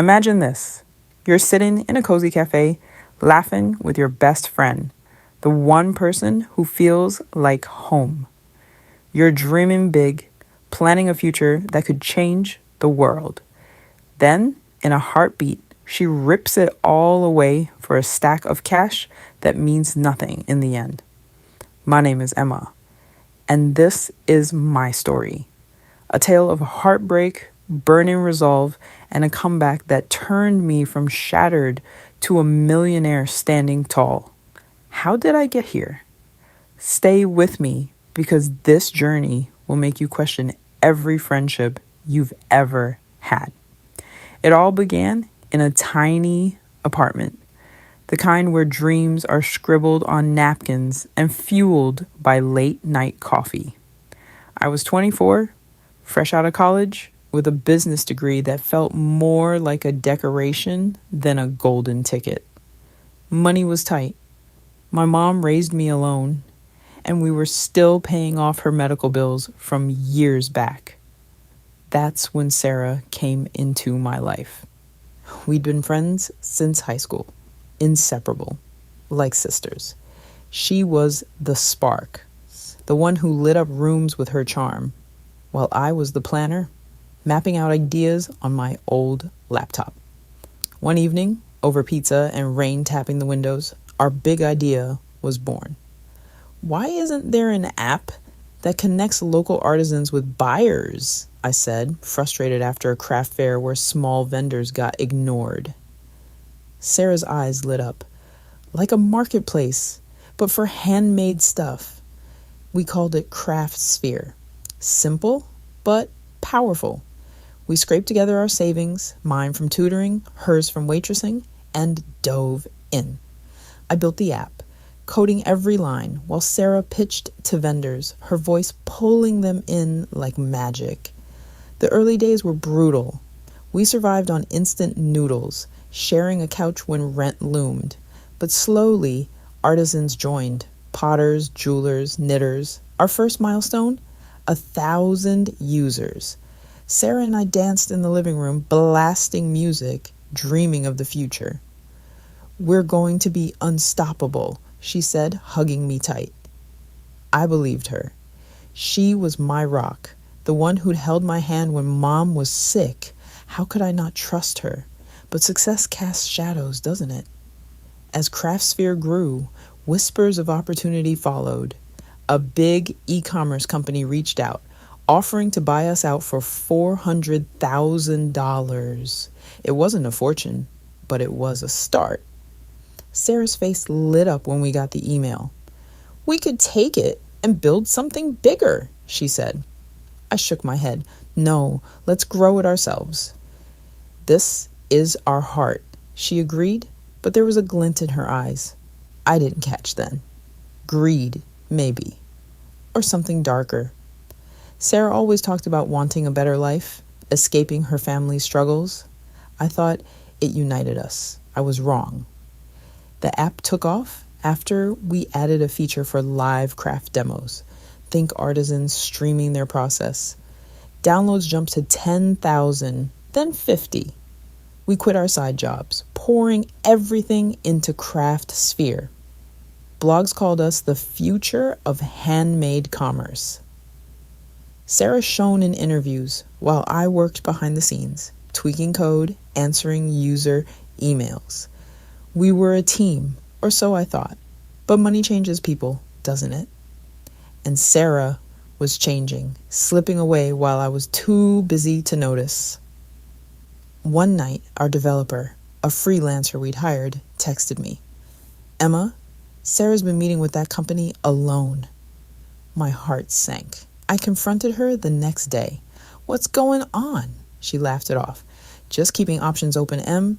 Imagine this. You're sitting in a cozy cafe, laughing with your best friend, the one person who feels like home. You're dreaming big, planning a future that could change the world. Then, in a heartbeat, she rips it all away for a stack of cash that means nothing in the end. My name is Emma, and this is my story. A tale of heartbreak, burning resolve, and a comeback that turned me from shattered to a millionaire standing tall. How did I get here? Stay with me because this journey will make you question every friendship you've ever had. It all began in a tiny apartment, the kind where dreams are scribbled on napkins and fueled by late night coffee. I was 24, fresh out of college, with a business degree that felt more like a decoration than a golden ticket. Money was tight. My mom raised me alone, and we were still paying off her medical bills from years back. That's when Sarah came into my life. We'd been friends since high school, inseparable, like sisters. She was the spark, the one who lit up rooms with her charm, while I was the planner, mapping out ideas on my old laptop. One evening, over pizza and rain tapping the windows, our big idea was born. Why isn't there an app that connects local artisans with buyers? I said, frustrated after a craft fair where small vendors got ignored. Sarah's eyes lit up. Like a marketplace, but for handmade stuff. We called it CraftSphere. Simple, but powerful. We scraped together our savings, mine from tutoring, hers from waitressing, and dove in. I built the app, coding every line while Sarah pitched to vendors, her voice pulling them in like magic. The early days were brutal. We survived on instant noodles, sharing a couch when rent loomed. But slowly, artisans joined, potters, jewelers, knitters. Our first milestone? 1,000 users. Sarah and I danced in the living room, blasting music, dreaming of the future. We're going to be unstoppable, she said, hugging me tight. I believed her. She was my rock, the one who'd held my hand when Mom was sick. How could I not trust her? But success casts shadows, doesn't it? As CraftSphere grew, whispers of opportunity followed. A big e-commerce company reached out, offering to buy us out for $400,000. It wasn't a fortune, but it was a start. Sarah's face lit up when we got the email. We could take it and build something bigger, she said. I shook my head. No, let's grow it ourselves. This is our heart, she agreed, but there was a glint in her eyes. I didn't catch then. Greed, maybe. Or something darker. Sarah always talked about wanting a better life, escaping her family's struggles. I thought it united us. I was wrong. The app took off after we added a feature for live craft demos. Think artisans streaming their process. Downloads jumped to 10,000, then 50. We quit our side jobs, pouring everything into CraftSphere. Blogs called us the future of handmade commerce. Sarah shone in interviews while I worked behind the scenes, tweaking code, answering user emails. We were a team, or so I thought. But money changes people, doesn't it? And Sarah was changing, slipping away while I was too busy to notice. One night, our developer, a freelancer we'd hired, texted me. Emma, Sarah's been meeting with that company alone. My heart sank. I confronted her the next day. What's going on? She laughed it off. Just keeping options open, Em.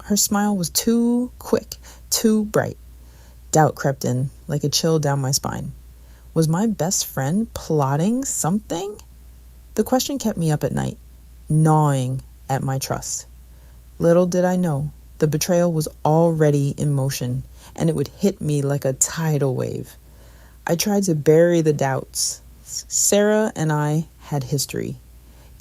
Her smile was too quick, too bright. Doubt crept in like a chill down my spine. Was my best friend plotting something? The question kept me up at night, gnawing at my trust. Little did I know, the betrayal was already in motion, and it would hit me like a tidal wave. I tried to bury the doubts. Sarah and I had history,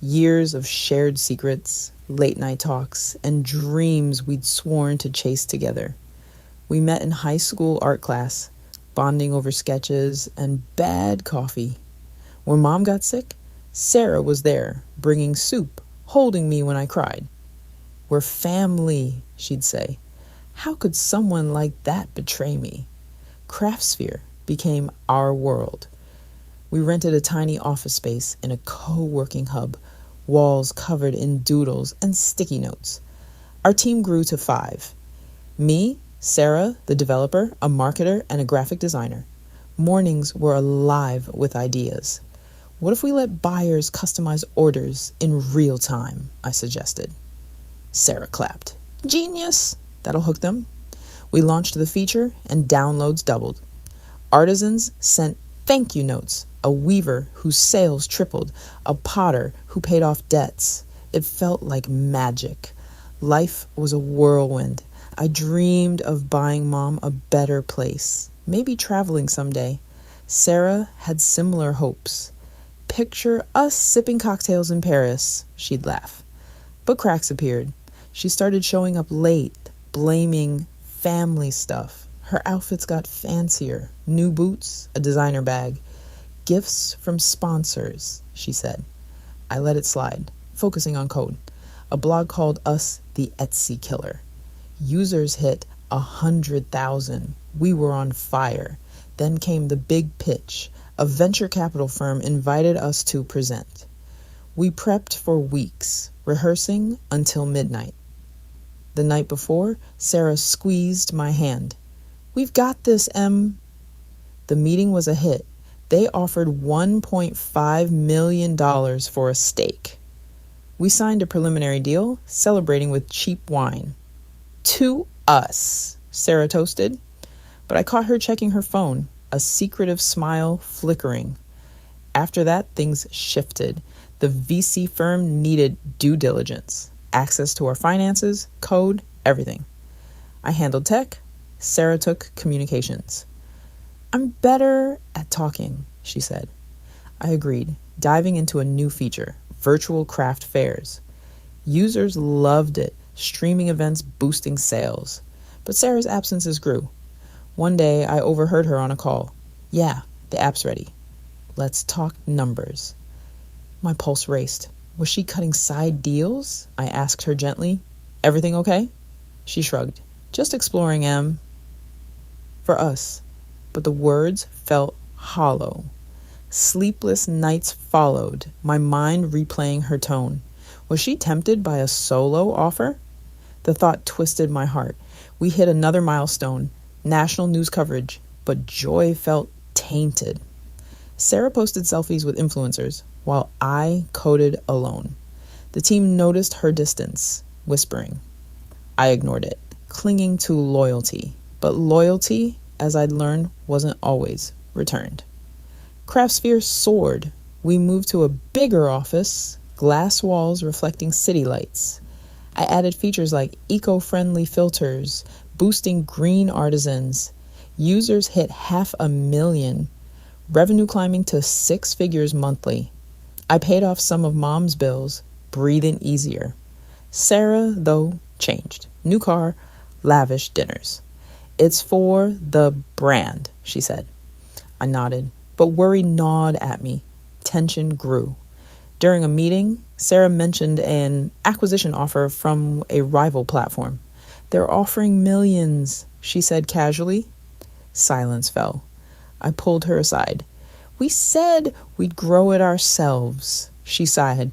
years of shared secrets, late night talks, and dreams we'd sworn to chase together. We met in high school art class, bonding over sketches and bad coffee. When Mom got sick, Sarah was there, bringing soup, holding me when I cried. "We're family," she'd say. How could someone like that betray me? Craftsphere became our world. We rented a tiny office space in a co-working hub, walls covered in doodles and sticky notes. Our team grew to 5. Me, Sarah, the developer, a marketer, and a graphic designer. Mornings were alive with ideas. What if we let buyers customize orders in real time? I suggested. Sarah clapped. Genius! That'll hook them. We launched the feature and downloads doubled. Artisans sent thank you notes, a weaver whose sales tripled, a potter who paid off debts. It felt like magic. Life was a whirlwind. I dreamed of buying Mom a better place, maybe traveling someday. Sarah had similar hopes. Picture us sipping cocktails in Paris, she'd laugh. But cracks appeared. She started showing up late, blaming family stuff. Her outfits got fancier. New boots, a designer bag. Gifts from sponsors, she said. I let it slide, focusing on code. A blog called us the Etsy killer. Users hit 100,000. We were on fire. Then came the big pitch. A venture capital firm invited us to present. We prepped for weeks, rehearsing until midnight. The night before, Sarah squeezed my hand. We've got this, Em. The meeting was a hit. They offered $1.5 million for a stake. We signed a preliminary deal, celebrating with cheap wine. To us, Sarah toasted. But I caught her checking her phone, a secretive smile flickering. After that, things shifted. The VC firm needed due diligence, access to our finances, code, everything. I handled tech. Sarah took communications. I'm better at talking, she said. I agreed, diving into a new feature, virtual craft fairs. Users loved it, streaming events boosting sales. But Sarah's absences grew. One day, I overheard her on a call. Yeah, the app's ready. Let's talk numbers. My pulse raced. Was she cutting side deals? I asked her gently. Everything okay? She shrugged. Just exploring, Em. For us. But the words felt hollow. Sleepless nights followed, my mind replaying her tone. Was she tempted by a solo offer? The thought twisted my heart. We hit another milestone, national news coverage, but joy felt tainted. Sarah posted selfies with influencers, while I coded alone. The team noticed her distance, whispering. I ignored it, clinging to loyalty. But loyalty, as I'd learned, wasn't always returned. Craftsphere soared. We moved to a bigger office, glass walls reflecting city lights. I added features like eco-friendly filters, boosting green artisans. Users hit 500,000, revenue climbing to 6 figures monthly. I paid off some of Mom's bills, breathing easier. Sarah, though, changed. New car, lavish dinners. It's for the brand, she said. I nodded, but worry gnawed at me. Tension grew. During a meeting, Sarah mentioned an acquisition offer from a rival platform. They're offering millions, she said casually. Silence fell. I pulled her aside. We said we'd grow it ourselves, she sighed.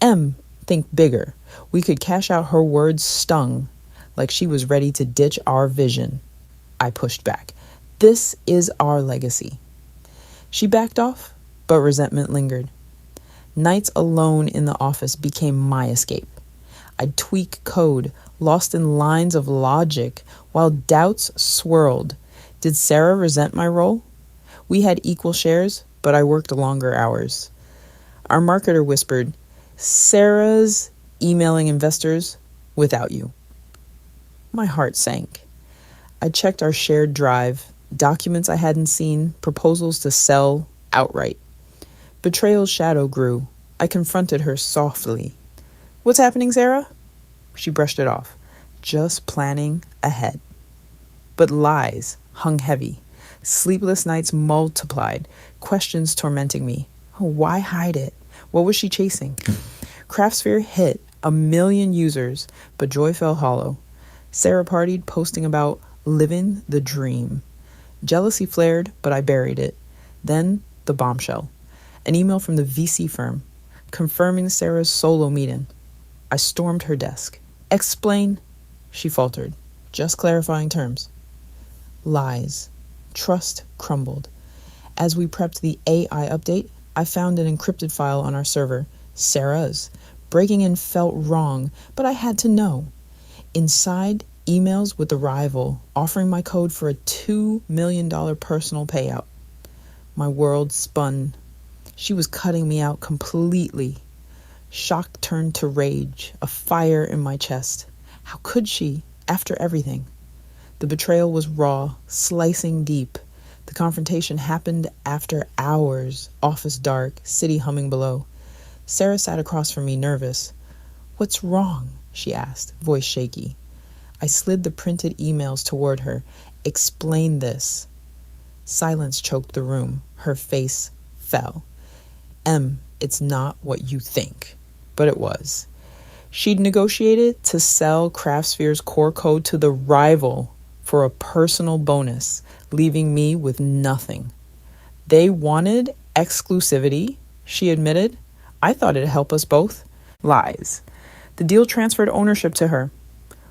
Em, think bigger. We could cash out. Her words stung, like she was ready to ditch our vision. I pushed back. This is our legacy. She backed off, but resentment lingered. Nights alone in the office became my escape. I'd tweak code, lost in lines of logic, while doubts swirled. Did Sarah resent my role? We had equal shares, but I worked longer hours. Our marketer whispered, Sarah's emailing investors without you. My heart sank. I checked our shared drive, documents I hadn't seen, proposals to sell outright. Betrayal's shadow grew. I confronted her softly. What's happening, Sarah? She brushed it off. Just planning ahead. But lies hung heavy. Sleepless nights multiplied. Questions tormenting me. Why hide it? What was she chasing? Craftsphere hit 1 million users, but joy fell hollow. Sarah partied, posting about living the dream. Jealousy flared, but I buried it. Then the bombshell. An email from the VC firm confirming Sarah's solo meeting. I stormed her desk. Explain, she faltered. Just clarifying terms. Lies. Trust crumbled. As we prepped the AI update, I found an encrypted file on our server, Sarah's. Breaking in felt wrong, but I had to know. Inside, emails with the rival offering my code for a $2 million personal payout. My world spun. She was cutting me out completely. Shock turned to rage, a fire in my chest. How could she, after everything? The betrayal was raw, slicing deep. The confrontation happened after hours, office dark, city humming below. Sarah sat across from me, nervous. "What's wrong?" she asked, voice shaky. I slid the printed emails toward her. "Explain this." Silence choked the room. Her face fell. It's not what you think." But it was. She'd negotiated to sell Craftsphere's core code to the rival for a personal bonus, leaving me with nothing. They wanted exclusivity, she admitted. I thought it'd help us both. Lies. The deal transferred ownership to her.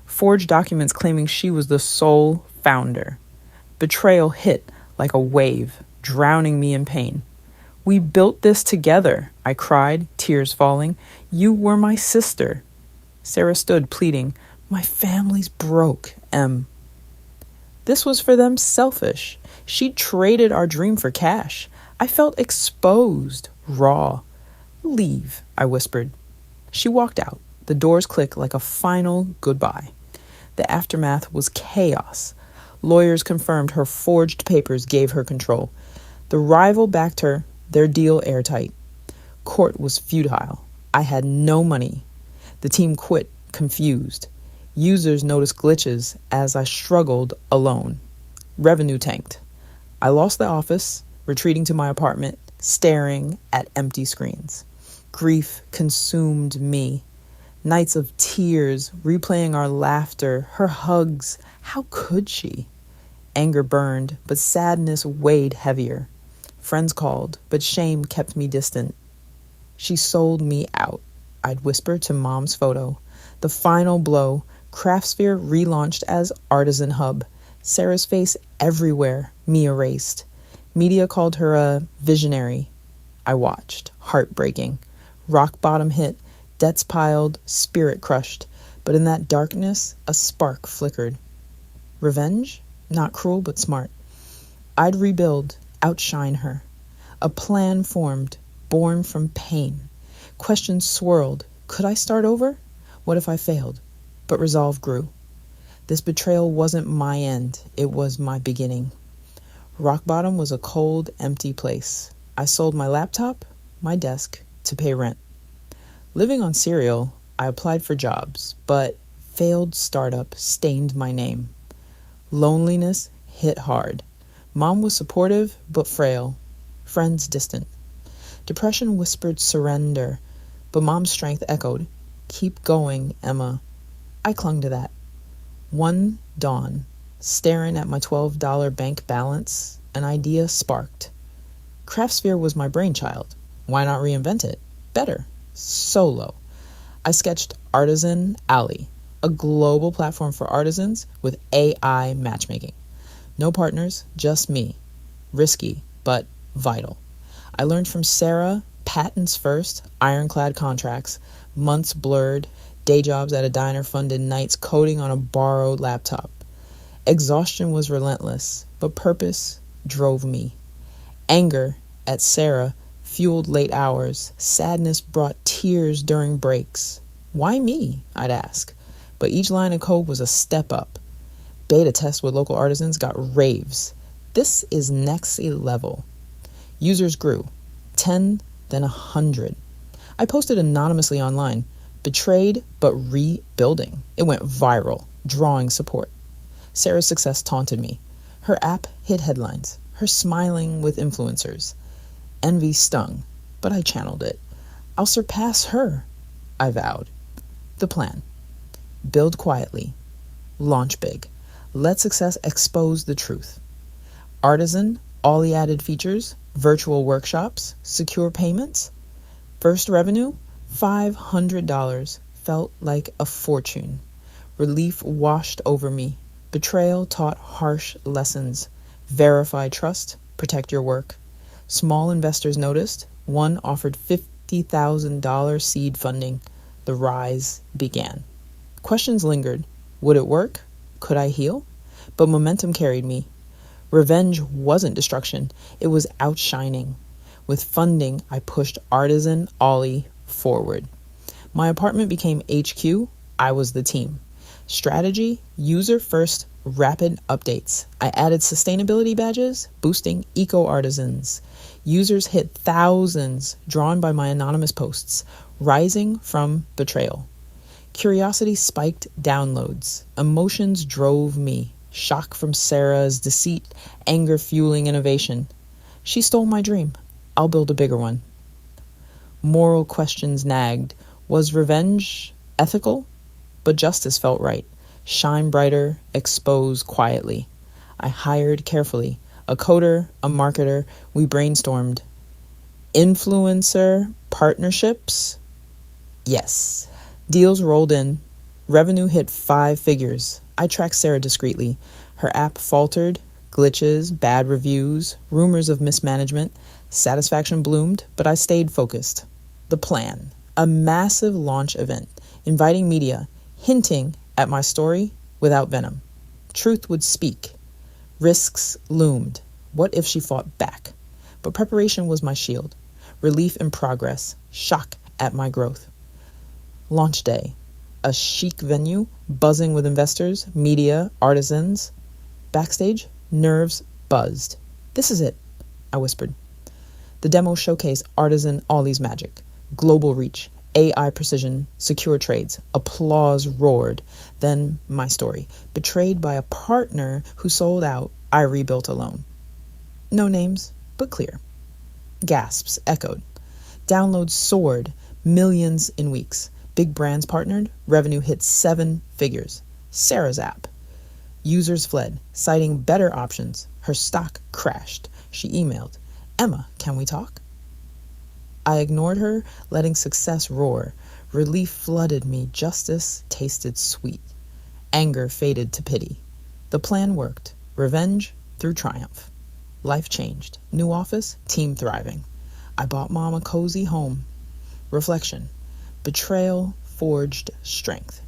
Forged documents claiming she was the sole founder. Betrayal hit like a wave, drowning me in pain. "We built this together," I cried, tears falling. "You were my sister." Sarah stood, pleading. "My family's broke, Em." This was for them selfish. She traded our dream for cash. I felt exposed, raw. "Leave," I whispered. She walked out. The doors clicked like a final goodbye. The aftermath was chaos. Lawyers confirmed her forged papers gave her control. The rival backed her, their deal airtight. Court was futile. I had no money. The team quit, confused. Users noticed glitches as I struggled alone. Revenue tanked. I lost the office, retreating to my apartment, staring at empty screens. Grief consumed me. Nights of tears, replaying our laughter, her hugs. How could she? Anger burned, but sadness weighed heavier. Friends called, but shame kept me distant. "She sold me out," I'd whisper to Mom's photo. The final blow, Craftsphere relaunched as Artisan Hub. Sarah's face everywhere, me erased. Media called her a visionary. I watched, heartbreaking. Rock bottom hit, debts piled, spirit crushed. But in that darkness, a spark flickered. Revenge? Not cruel, but smart. I'd rebuild, outshine her. A plan formed, born from pain. Questions swirled. Could I start over? What if I failed? But resolve grew. This betrayal wasn't my end. It was my beginning. Rock bottom was a cold, empty place. I sold my laptop, my desk, to pay rent. Living on cereal, I applied for jobs, but failed startup stained my name. Loneliness hit hard. Mom was supportive, but frail. Friends distant. Depression whispered surrender, but Mom's strength echoed, "Keep going, Emma." I clung to that. One dawn, staring at my $12 bank balance, an idea sparked. Craftsphere was my brainchild. Why not reinvent it? Better. Solo. I sketched Artisan Alley, a global platform for artisans with AI matchmaking. No partners, just me. Risky, but vital. I learned from Sarah, patents first, ironclad contracts, months blurred, day jobs at a diner funded nights coding on a borrowed laptop. Exhaustion was relentless, but purpose drove me. Anger at Sarah fueled late hours. Sadness brought tears during breaks. Why me? I'd ask. But each line of code was a step up. Beta tests with local artisans got raves. This is next level. Users grew. 10, then 100. I posted anonymously online. Betrayed but rebuilding. It went viral, drawing support. Sarah's success taunted me. Her app hit headlines, her smiling with influencers. Envy stung, but I channeled it. I'll surpass her, I vowed. The plan: build quietly, launch big, let success expose the truth. Artisan, all the added features, virtual workshops, secure payments. First revenue, $500, felt like a fortune. Relief washed over me. Betrayal taught harsh lessons. Verify trust, protect your work. Small investors noticed. One offered $50,000 seed funding. The rise began. Questions lingered. Would it work? Could I heal? But momentum carried me. Revenge wasn't destruction. It was outshining. With funding, I pushed Artisan Ollie forward. My apartment became HQ. I was the team. Strategy, user first, rapid updates. I added sustainability badges, boosting eco-artisans. Users hit thousands, drawn by my anonymous posts, rising from betrayal. Curiosity spiked downloads. Emotions drove me. Shock from Sarah's deceit, anger fueling innovation. She stole my dream. I'll build a bigger one. Moral questions nagged. Was revenge ethical? But justice felt right. Shine brighter, expose quietly. I hired carefully. A coder, a marketer. We brainstormed. Influencer partnerships? Yes. Deals rolled in. Revenue hit 5 figures. I tracked Sarah discreetly. Her app faltered. Glitches, bad reviews, rumors of mismanagement. Satisfaction bloomed, but I stayed focused. The plan: a massive launch event, inviting media, hinting at my story without venom. Truth would speak. Risks loomed. What if she fought back? But preparation was my shield. Relief in progress. Shock at my growth. Launch day. A chic venue, buzzing with investors, media, artisans. Backstage, nerves buzzed. This is it, I whispered. The demo showcased Artisan Ollie's magic. Global reach, AI precision, secure trades. Applause roared. Then my story. Betrayed by a partner who sold out, I rebuilt alone. No names, but clear. Gasps echoed. Downloads soared. Millions in weeks. Big brands partnered. Revenue hit 7 figures. Sarah's app. Users fled, citing better options. Her stock crashed. She emailed, "Emma, can we talk?" I ignored her, letting success roar. Relief flooded me. Justice tasted sweet. Anger faded to pity. The plan worked. Revenge through triumph. Life changed. New office, team thriving. I bought Mom a cozy home. Reflection. Betrayal forged strength.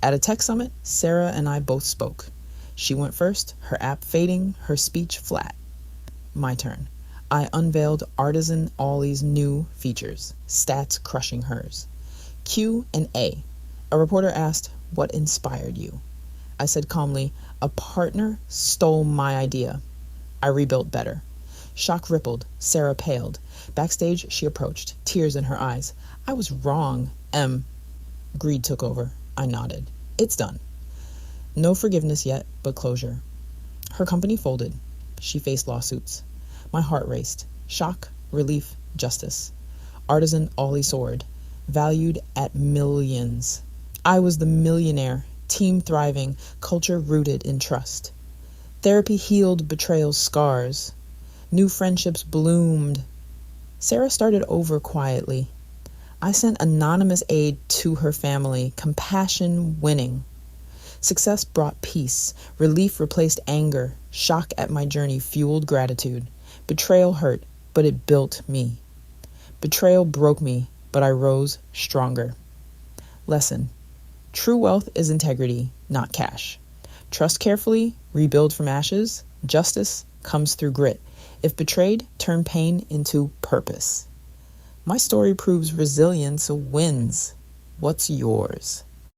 At a tech summit, Sarah and I both spoke. She went first, her app fading, her speech flat. My turn. I unveiled Artisan Ollie's new features, stats crushing hers. Q&A. A reporter asked, "What inspired you?" I said calmly, "A partner stole my idea. I rebuilt better." Shock rippled. Sarah paled. Backstage, she approached, tears in her eyes. "I was wrong, Em." Greed took over. I nodded. "It's done." No forgiveness yet, but closure. Her company folded. She faced lawsuits. My heart raced. Shock, relief, justice. Artisan Ollie soared, valued at millions. I was the millionaire, team thriving, culture rooted in trust. Therapy healed betrayal's scars. New friendships bloomed. Sarah started over quietly. I sent anonymous aid to her family, compassion winning. Success brought peace. Relief replaced anger. Shock at my journey fueled gratitude. Betrayal hurt, but it built me. Betrayal broke me, but I rose stronger. Lesson. True wealth is integrity, not cash. Trust carefully, rebuild from ashes. Justice comes through grit. If betrayed, turn pain into purpose. My story proves resilience wins. What's yours?